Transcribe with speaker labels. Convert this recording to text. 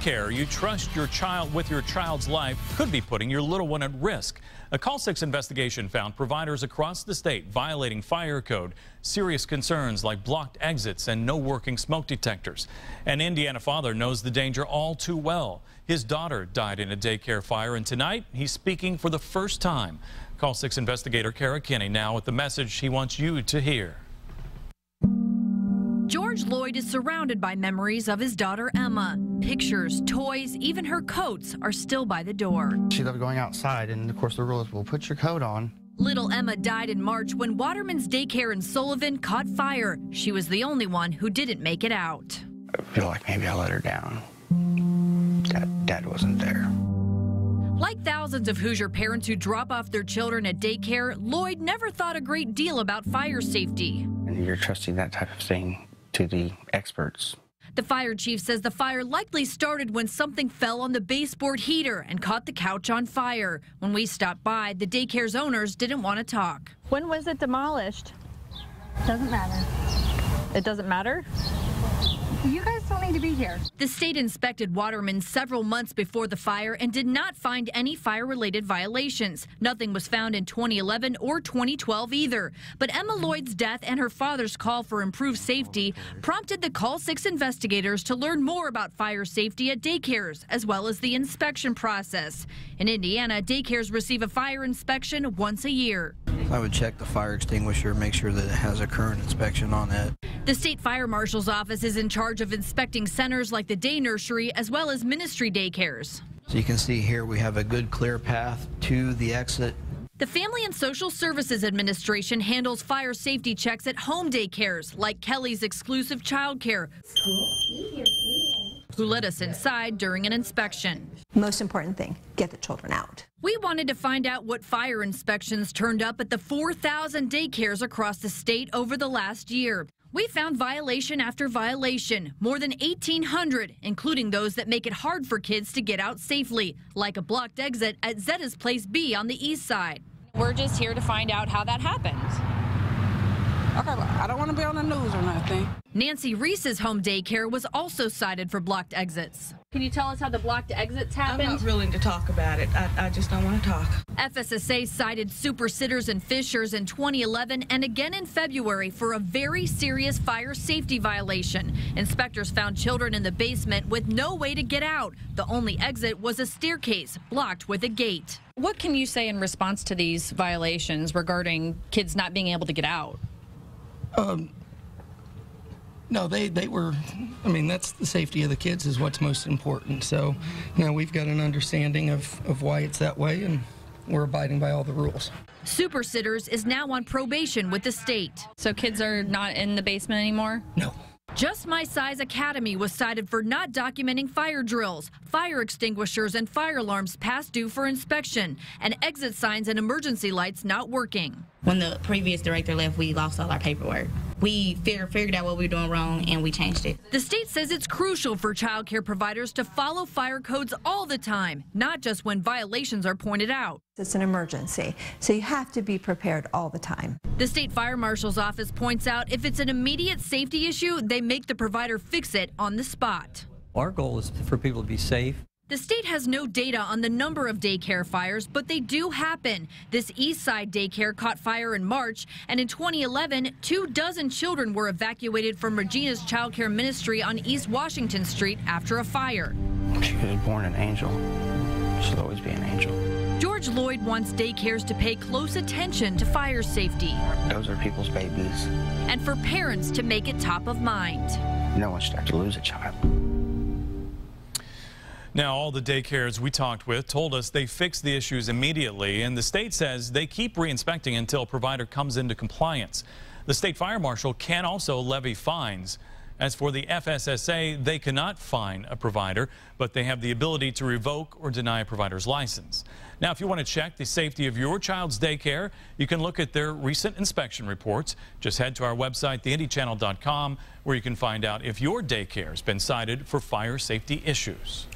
Speaker 1: daycare you trust your child with your child's life could be putting your little one at risk. A Call 6 investigation found providers across the state violating fire code, serious concerns like blocked exits and no working smoke detectors. An Indiana father knows the danger all too well. His daughter died in a daycare fire, and tonight he's speaking for the first time. Call 6 investigator Kara Kinney now with the message he wants you to hear.
Speaker 2: George Lloyd is surrounded by memories of his daughter Emma. Pictures, toys, even her coats are still by the door.
Speaker 3: She loved going outside, and of course the rule is, well, put your coat on.
Speaker 2: Little Emma died in March when Waterman's Daycare in Sullivan caught fire. She was the only one who didn't make it out.
Speaker 3: I feel like maybe I let her down. Dad wasn't there.
Speaker 2: Like thousands of Hoosier parents who drop off their children at daycare, Lloyd never thought a great deal about fire safety.
Speaker 3: And you're trusting that type of thing to the experts.
Speaker 2: The fire chief says the fire likely started when something fell on the baseboard heater and caught the couch on fire. When we stopped by, the daycare's owners didn't want to talk.
Speaker 4: When was it demolished?
Speaker 5: Doesn't matter.
Speaker 4: It doesn't matter?
Speaker 5: You guys don't need to be here.
Speaker 2: The state inspected Waterman several months before the fire and did not find any fire-related violations. Nothing was found in 2011 or 2012 either. But Emma Lloyd's death and her father's call for improved safety prompted the Call 6 investigators to learn more about fire safety at daycares, as well as the inspection process. In Indiana, daycares receive a fire inspection once a year.
Speaker 6: I would check the fire extinguisher, make sure that it has a current inspection on it.
Speaker 2: The state fire marshal's office is in charge of inspecting centers like the day nursery as well as ministry daycares.
Speaker 6: So you can see here we have a good clear path to the exit.
Speaker 2: The Family and Social Services Administration handles fire safety checks at home daycares like Kelly's Exclusive Childcare, who let us inside during an inspection.
Speaker 7: Most important thing, get the children out.
Speaker 2: We wanted to find out what fire inspections turned up at the 4,000 daycares across the state over the last year. We found violation after violation, more than 1,800, including those that make it hard for kids to get out safely, like a blocked exit at Zetta's Place B on the east side.
Speaker 4: We're just here to find out how that happened.
Speaker 8: Okay, I don't want to be on the news or nothing.
Speaker 2: Nancy Reese's home daycare was also cited for blocked exits.
Speaker 4: Can you tell us how the blocked exits happened?
Speaker 8: I'm not willing to talk about it. I just don't want to talk.
Speaker 2: FSSA cited Super Sitters and Fishers in 2011 and again in February for a very serious fire safety violation. Inspectors found children in the basement with no way to get out. The only exit was a staircase blocked with a gate.
Speaker 4: What can you say in response to these violations regarding kids not being able to get out?
Speaker 9: No, they were, I mean, that's the safety of the kids is what's most important. So, you know, we've got an understanding of why it's that way, and we're abiding by all the rules.
Speaker 2: Super Sitters is now on probation with the state.
Speaker 4: So kids are not in the basement anymore?
Speaker 9: No.
Speaker 2: Just My Size Academy was cited for not documenting fire drills, fire extinguishers and fire alarms past due for inspection, and exit signs and emergency lights not working.
Speaker 10: When the previous director left, we lost all our paperwork. We figured out what we were doing wrong, and we changed it.
Speaker 2: The state says it's crucial for child care providers to follow fire codes all the time, not just when violations are pointed out.
Speaker 7: It's an emergency, so you have to be prepared all the time.
Speaker 2: The state fire marshal's office points out if it's an immediate safety issue, they make the provider fix it on the spot.
Speaker 11: Our goal is for people to be safe.
Speaker 2: The state has no data on the number of daycare fires, but they do happen. This East Side daycare caught fire in March, and in 2011, 24 children were evacuated from Regina's Child Care Ministry on East Washington Street after a fire.
Speaker 3: She was born an angel. She'll always be an angel.
Speaker 2: George Lloyd wants daycares to pay close attention to fire safety.
Speaker 3: Those are people's babies.
Speaker 2: And for parents to make it top of mind.
Speaker 3: No one should have to lose a child.
Speaker 1: Now, all the daycares we talked with told us they fixed the issues immediately, and the state says they keep re-inspecting until a provider comes into compliance. The state fire marshal can also levy fines. As for the FSSA, they cannot fine a provider, but they have the ability to revoke or deny a provider's license. Now, if you want to check the safety of your child's daycare, you can look at their recent inspection reports. Just head to our website, theindychannel.com, where you can find out if your daycare has been cited for fire safety issues.